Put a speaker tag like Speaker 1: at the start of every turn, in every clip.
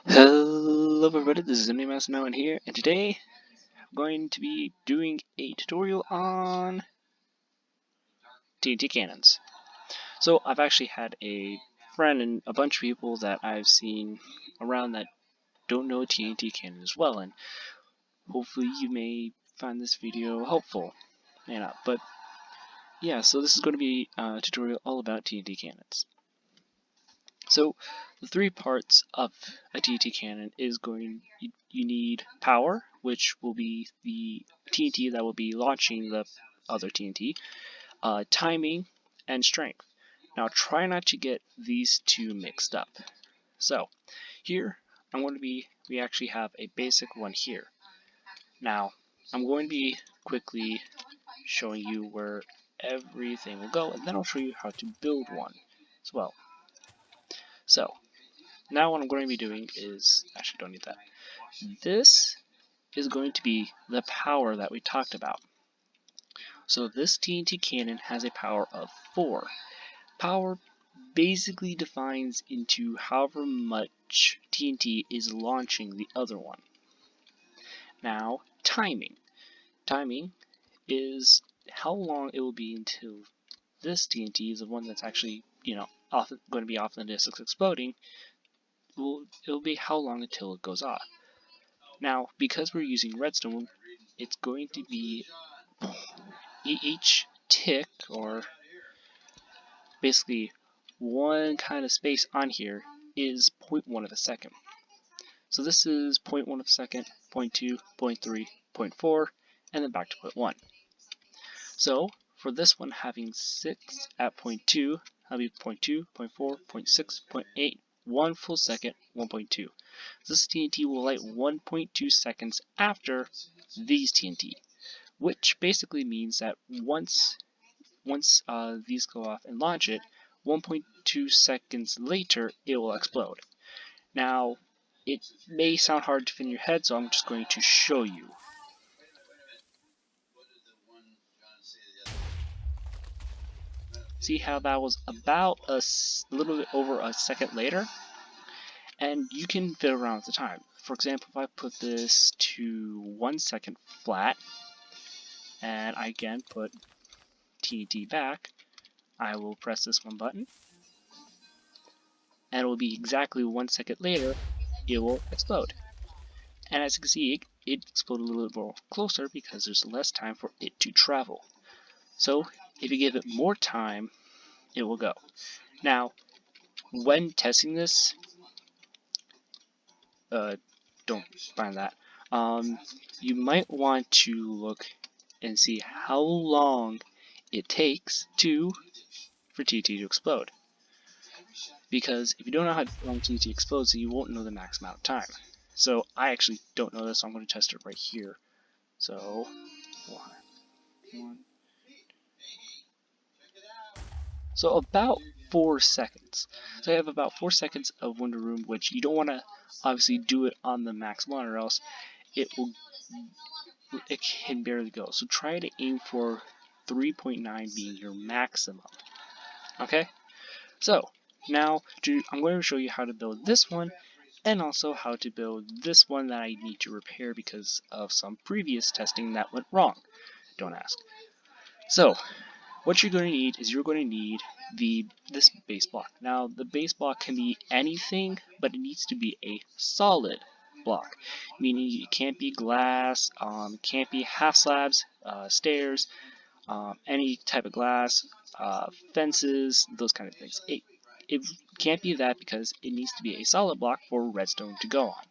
Speaker 1: Hello everybody, this is MDMaster here, and today I'm going to be doing a tutorial on TNT cannons. So I've actually had a friend and a bunch of people that I've seen around that don't know TNT cannon as well, and hopefully you may find this video helpful. But yeah, so this is going to be a tutorial all about TNT cannons. So the three parts of a TNT cannon is you need power, which will be the TNT that will be launching the other TNT, timing, and strength. Now try not to get these two mixed up. So here we actually have a basic one here. Now I'm going to be quickly showing you where everything will go, and then I'll show you how to build one as well. So now what I'm going to be doing is, actually don't need that. This is going to be the power that we talked about. So this TNT cannon has a power of 4. Power basically defines into however much TNT is launching the other one. Now, timing. Timing is how long it will be until this TNT is the one that's actually, going to be off the disc exploding. It'll be how long until it goes off. Now, because we're using redstone, it's going to be each tick, or basically one kind of space on here, is 0.1 of a second. So this is 0.1 of a second, 0.2, 0.3, 0.4, and then back to 0.1. So for this one, having 6 at 0.2, that'll be 0.2, 0.4, 0.6, 0.8, 1 full second, 1.2. This TNT will light 1.2 seconds after these TNT, which basically means that once these go off and launch it, 1.2 seconds later it will explode. Now, it may sound hard to fit in your head, so I'm just going to show you. See how that was about a little bit over a second later? And you can fit around with the time. For example, if I put this to 1 second flat, and I again put TNT back, I will press this one button, and it will be exactly 1 second later, it will explode. And as you can see, it exploded a little bit more closer because there's less time for it to travel. So if you give it more time, it will go. Now, when testing this, don't find that. You might want to look and see how long it takes for TNT to explode. Because if you don't know how long TNT explodes, then you won't know the max amount of time. So I actually don't know this, so I'm going to test it right here. So, one. So about 4 seconds. So I have about 4 seconds of window room, which you don't want to obviously do it on the max one, or else it can barely go. So try to aim for 3.9 being your maximum. Okay? So now I'm going to show you how to build this one, and also how to build this one that I need to repair because of some previous testing that went wrong. Don't ask. So what you're going to need is this base block. Now the base block can be anything, but it needs to be a solid block, meaning it can't be glass, can't be half slabs, stairs, any type of glass, fences, those kind of things. It can't be that because it needs to be a solid block for redstone to go on.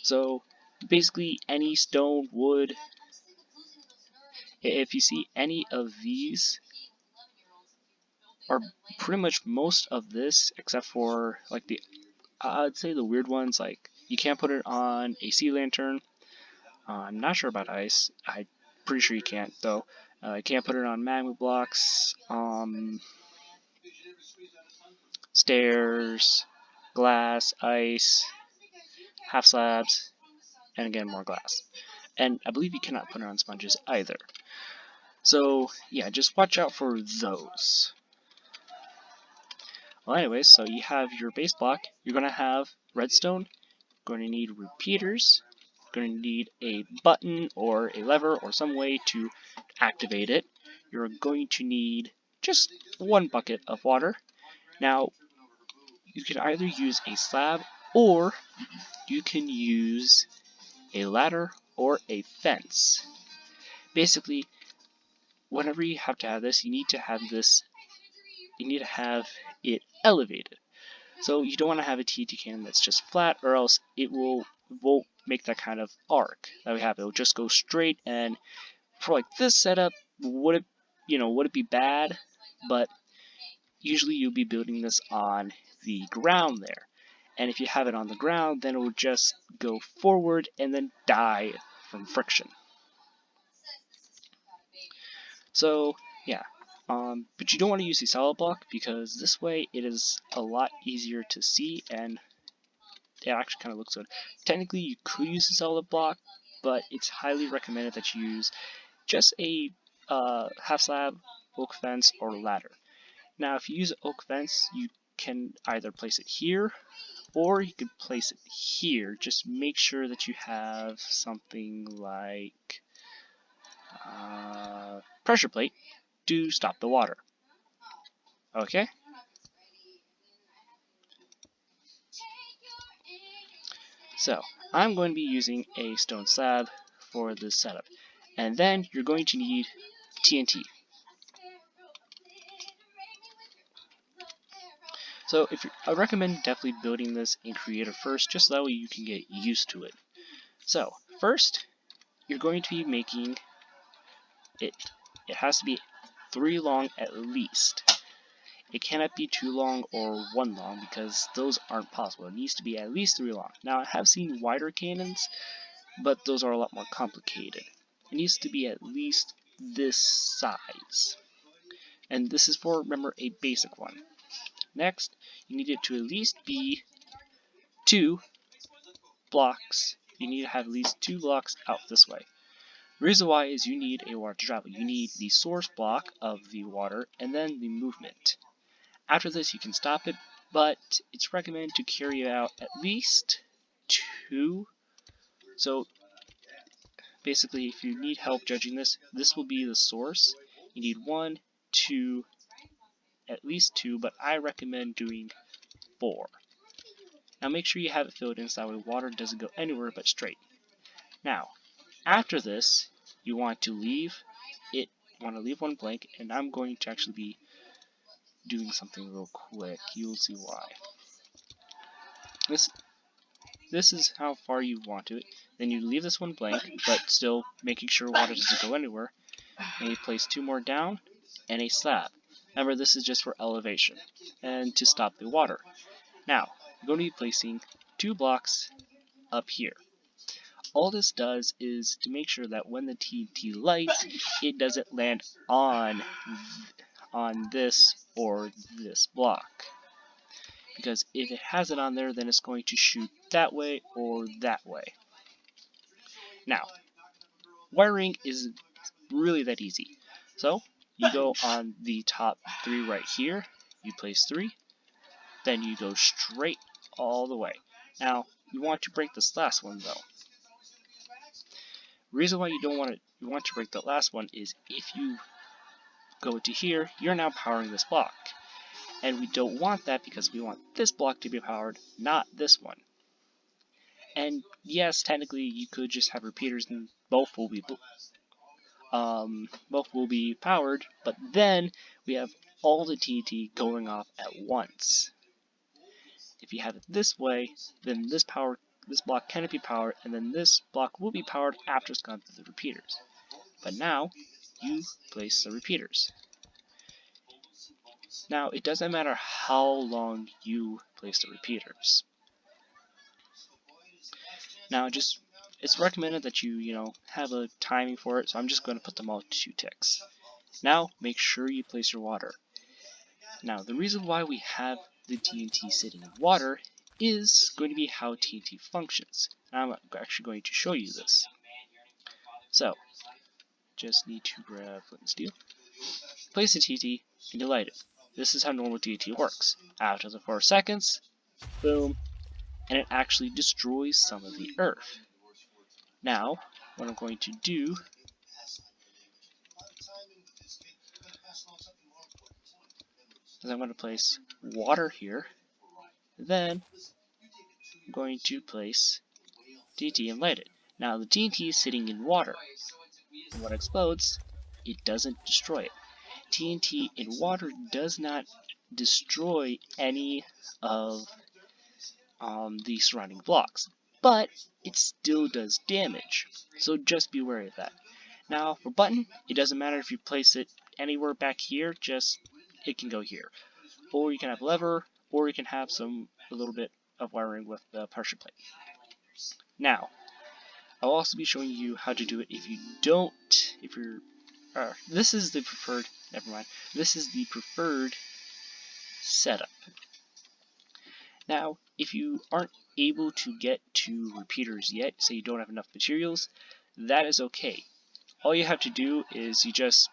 Speaker 1: So basically any stone, wood, if you see any of these, or pretty much most of this, except for like I'd say the weird ones, like you can't put it on a sea lantern. I'm not sure about ice. I'm pretty sure you can't though. You can't put it on magma blocks, stairs, glass, ice, half slabs, and again more glass. And I believe you cannot put it on sponges either. So yeah, just watch out for those. Well, anyways, so you have your base block. You're going to have redstone going to need repeaters, going to need a button or a lever or some way to activate it. You're going to need just 1 bucket of water. Now, you can either use a slab or you can use a ladder or a fence. Basically, whenever you have to have this, you need to have it elevated. So you don't want to have a TNT cannon that's just flat, or else it won't make that kind of arc that we have. It'll just go straight, and for like this setup, would it be bad? But usually you'll be building this on the ground there. And if you have it on the ground, then it will just go forward and then die from friction. So yeah, but you don't want to use the solid block because this way it is a lot easier to see and it actually kind of looks good. Technically you could use a solid block, but it's highly recommended that you use just a half slab, oak fence, or ladder. Now if you use an oak fence, you can either place it here or you could place it here. Just make sure that you have something like pressure plate to stop the water. Okay? So, I'm going to be using a stone slab for this setup. And then you're going to need TNT. So, I recommend definitely building this in Creative first, just so that way you can get used to it. So, first, you're going to be making it. It has to be 3 long at least. It cannot be 2 long or 1 long because those aren't possible. It needs to be at least 3 long. Now I have seen wider cannons, but those are a lot more complicated. It needs to be at least this size. And this is for, remember, a basic one. Next, you need it to at least be 2 blocks. You need to have at least 2 blocks out this way. The reason why is you need a water to travel. You need the source block of the water and then the movement. After this, you can stop it, but it's recommended to carry out at least 2. So basically, if you need help judging this, this will be the source. You need 1, 2, at least 2, but I recommend doing 4. Now make sure you have it filled in so that way water doesn't go anywhere but straight. Now, after this, you want to leave 1 blank, and I'm going to actually be doing something real quick. You'll see why. This is how far you want it. Then you leave this 1 blank, but still making sure water doesn't go anywhere. And you place 2 more down and a slab. Remember, this is just for elevation and to stop the water. Now, you're going to be placing 2 blocks up here. All this does is to make sure that when the TNT lights, it doesn't land on this or this block. Because if it has it on there, then it's going to shoot that way or that way. Now, wiring is really that easy. So, you go on the top 3 right here, you place 3, then you go straight all the way. Now, you want to break this last one though. The reason why you want to break the last one is if you go to here, you're now powering this block. And we don't want that because we want this block to be powered, not this one. And yes, technically you could just have repeaters and both will be powered, but then we have all the TNT going off at once. If you have it this way, then this block cannot be powered, and then this block will be powered after it's gone through the repeaters. But now, you place the repeaters. Now, it doesn't matter how long you place the repeaters. Now, it's recommended that you have a timing for it, so I'm just going to put them all 2 ticks. Now, make sure you place your water. Now, the reason why we have the TNT sitting in water is going to be how TNT functions. I'm actually going to show you this. So, just need to grab flint and steel, place the TNT, and you light it. This is how normal TNT works. After the 4 seconds, boom, and it actually destroys some of the earth. Now, what I'm going to do is I'm going to place water here, then I'm going to place TNT and light it. Now the TNT is sitting in water, and when it explodes, it doesn't destroy it. TNT in water does not destroy any of the surrounding blocks, but it still does damage, so just be wary of that. Now for button, it doesn't matter if you place it anywhere back here, just it can go here. Or you can have lever, or you can have a little bit of wiring with the pressure plate. Now, I'll also be showing you how to do it if you're, this is the preferred, never mind, this is the preferred setup. Now, if you aren't able to get to repeaters yet, say you don't have enough materials, that is okay. All you have to do is you just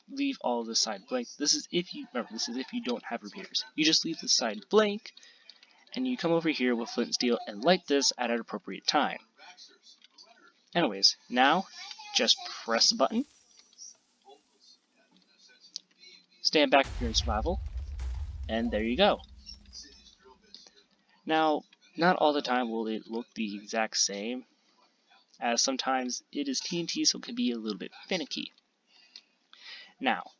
Speaker 1: leave all of the side blank. This is if you don't have repeaters. You just leave the side blank, and you come over here with flint and steel and light this at an appropriate time. Anyways, now just press the button, stand back if you're in survival, and there you go. Now, not all the time will it look the exact same, as sometimes it is TNT, so it can be a little bit finicky. Now,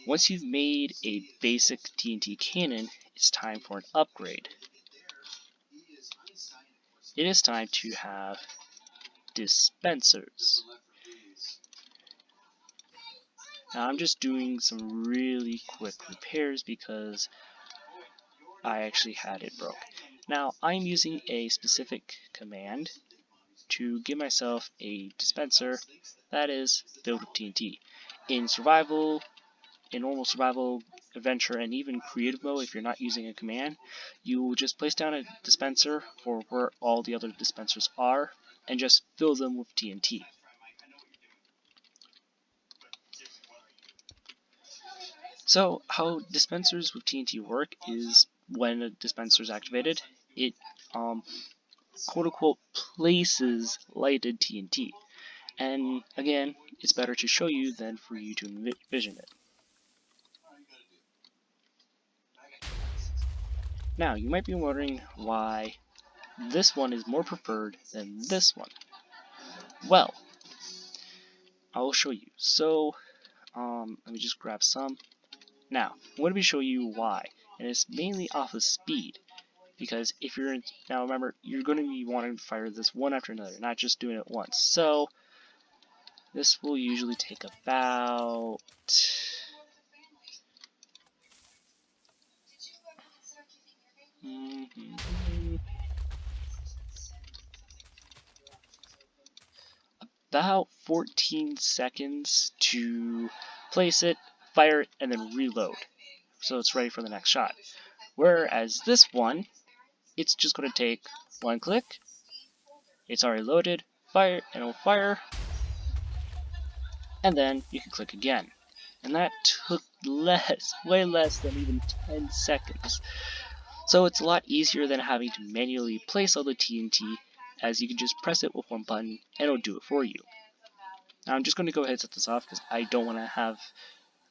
Speaker 1: once you've made a basic TNT cannon, it's time for an upgrade. It is time to have dispensers. Now I'm just doing some really quick repairs because I actually had it broke. Now I'm using a specific command to give myself a dispenser that is filled with TNT. In survival, in normal survival, adventure, and even creative mode, if you're not using a command, you will just place down a dispenser for where all the other dispensers are and just fill them with TNT. So how dispensers with TNT work is when a dispenser is activated, it quote-unquote places lighted TNT. And again, it's better to show you than for you to envision it. Now, you might be wondering why this one is more preferred than this one. Well, I will show you. So, let me just grab some. Now, I'm going to be showing you why, and it's mainly off of speed. Because if you're in, now remember, you're going to be wanting to fire this one after another, not just doing it once. So, this will usually take about about 14 seconds to place it, fire it, and then reload. So it's ready for the next shot. Whereas this one, it's just going to take one click, it's already loaded, fire, and it'll fire, and then you can click again. And that took way less than even 10 seconds. So it's a lot easier than having to manually place all the TNT, as you can just press it with one button and it'll do it for you. Now I'm just going to go ahead and set this off because I don't want to have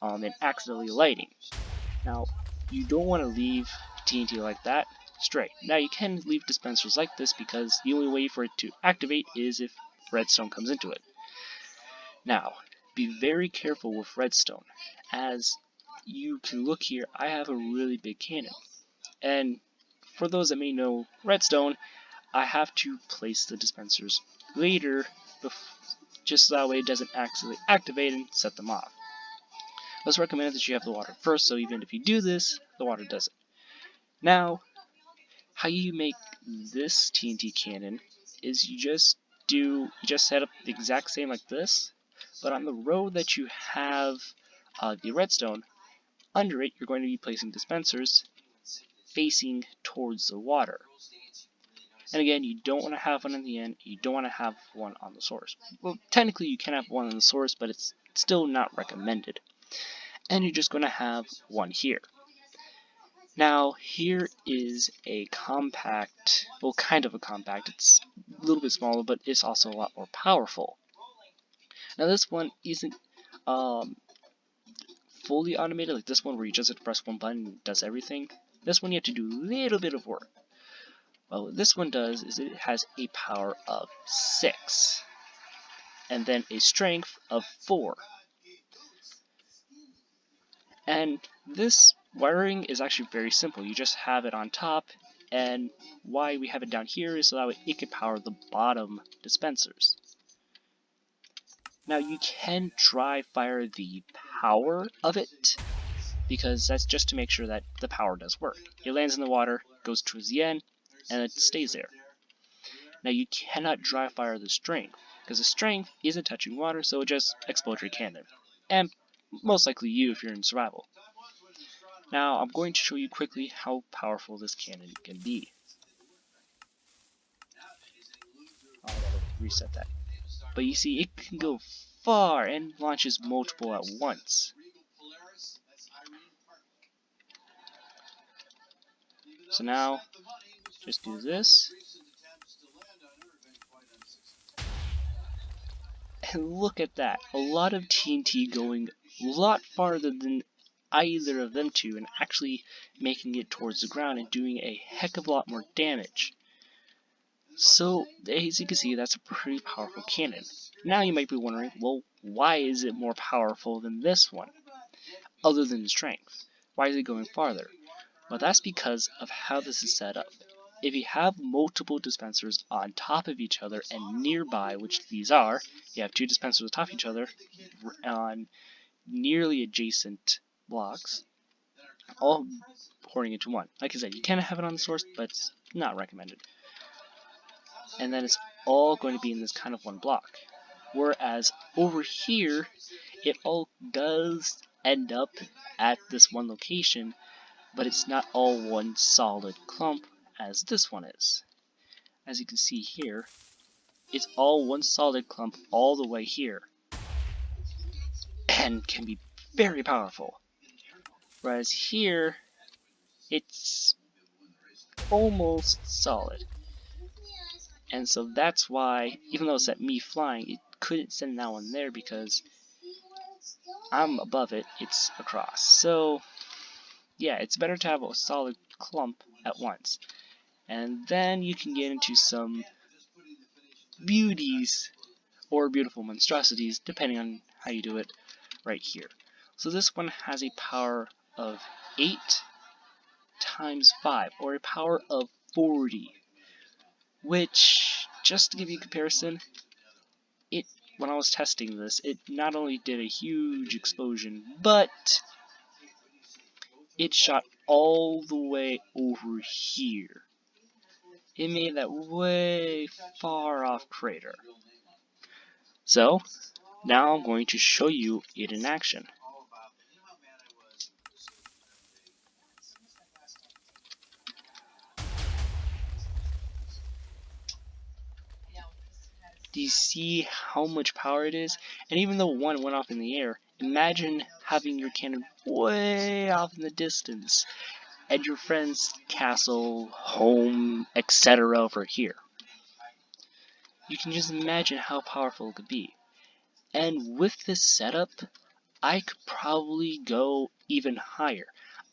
Speaker 1: an accidentally lighting. Now, you don't want to leave TNT like that straight. Now you can leave dispensers like this because the only way for it to activate is if redstone comes into it. Now, be very careful with redstone, as you can look here, I have a really big cannon. And for those that may know redstone, I have to place the dispensers later, just so that way it doesn't accidentally activate and set them off. Let's recommend that you have the water first, so even if you do this, the water does it. Now, how you make this TNT cannon is you just set up the exact same like this, but on the row that you have the redstone, under it you're going to be placing dispensers facing towards the water. And again, you don't want to have one in the end, you don't want to have one on the source. Well, technically you can have one on the source, but it's still not recommended. And you're just going to have one here. Now here is a compact, well, kind of a compact. It's a little bit smaller, but it's also a lot more powerful. Now this one isn't fully automated like this one, where you just have to press one button and it does everything. This one you have to do a little bit of work. Well, what this one does is it has a power of 6, and then a strength of 4. And this wiring is actually very simple. You just have it on top, and why we have it down here is so that way it can power the bottom dispensers. Now you can dry fire the power of it, because that's just to make sure that the power does work. It lands in the water, goes towards the end, and it stays there. Now you cannot dry fire the strength, because the strength isn't touching water, so it just explodes your cannon. And most likely you if you're in survival. Now I'm going to show you quickly how powerful this cannon can be. I gotta reset that. But you see, it can go far and launches multiple at once. So now, just do this. And look at that, a lot of TNT going a lot farther than either of them two, and actually making it towards the ground and doing a heck of a lot more damage. So, as you can see, that's a pretty powerful cannon. Now you might be wondering, well, why is it more powerful than this one? Other than strength. Why is it going farther? Well, that's because of how this is set up. If you have multiple dispensers on top of each other and nearby, which these are, you have two dispensers on top of each other on nearly adjacent blocks, all pouring into one. Like I said, you can have it on the source, but it's not recommended. And then it's all going to be in this kind of one block. Whereas over here, it all does end up at this one location, but it's not all one solid clump as this one is. As you can see here, it's all one solid clump all the way here, and can be very powerful. Whereas here, it's almost solid. And so that's why, even though it set me flying, it couldn't send that one there because I'm above it, it's across. So, yeah, it's better to have a solid clump at once. And then you can get into some beauties or beautiful monstrosities, depending on how you do it, right here. So this one has a power of 8 times 5, or a power of 40, which, just to give you a comparison, when I was testing this, it not only did a huge explosion, but it shot all the way over here. It made that way far off crater. So, now I'm going to show you it in action. Do you see how much power it is? And even though one went off in the air, imagine having your cannon way off in the distance at your friend's castle, home, etc. over here. You can just imagine how powerful it could be. And with this setup, I could probably go even higher.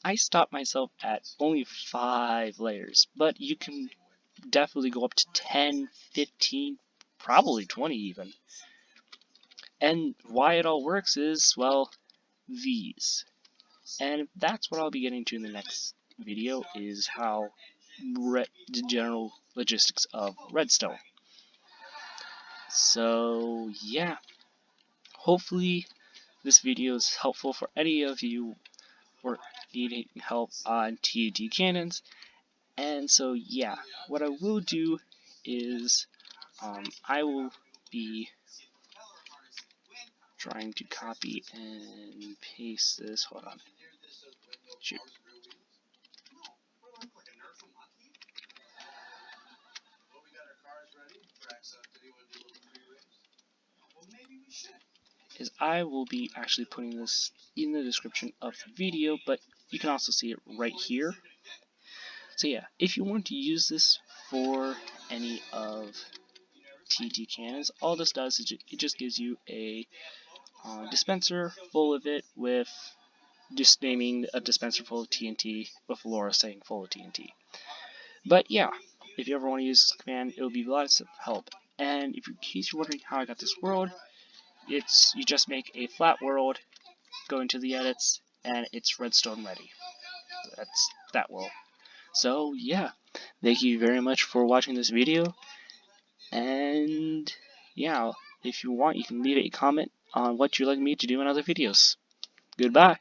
Speaker 1: I stopped myself at only 5 layers, but you can definitely go up to 10, 15, probably 20 even. And why it all works is, well, these. And that's what I'll be getting to in the next video, is how the general logistics of redstone. So, yeah. Hopefully this video is helpful for any of you who are needing help on TNT cannons. And so, yeah, what I will do is I will be trying to copy and paste this. Hold on. Shoot. Is I will be actually putting this in the description of the video, but you can also see it right here. So yeah, if you want to use this for any of TNT cannons, all this does is it just gives you a dispenser full of it with just naming a dispenser full of TNT with Laura saying full of TNT. But yeah, if you ever want to use this command, it will be a lot of help. And if in case you're wondering how I got this world, you just make a flat world, go into the edits, and it's redstone ready. That's that world. So yeah, thank you very much for watching this video, and yeah, if you want, you can leave a comment on what you'd like me to do in other videos. Goodbye!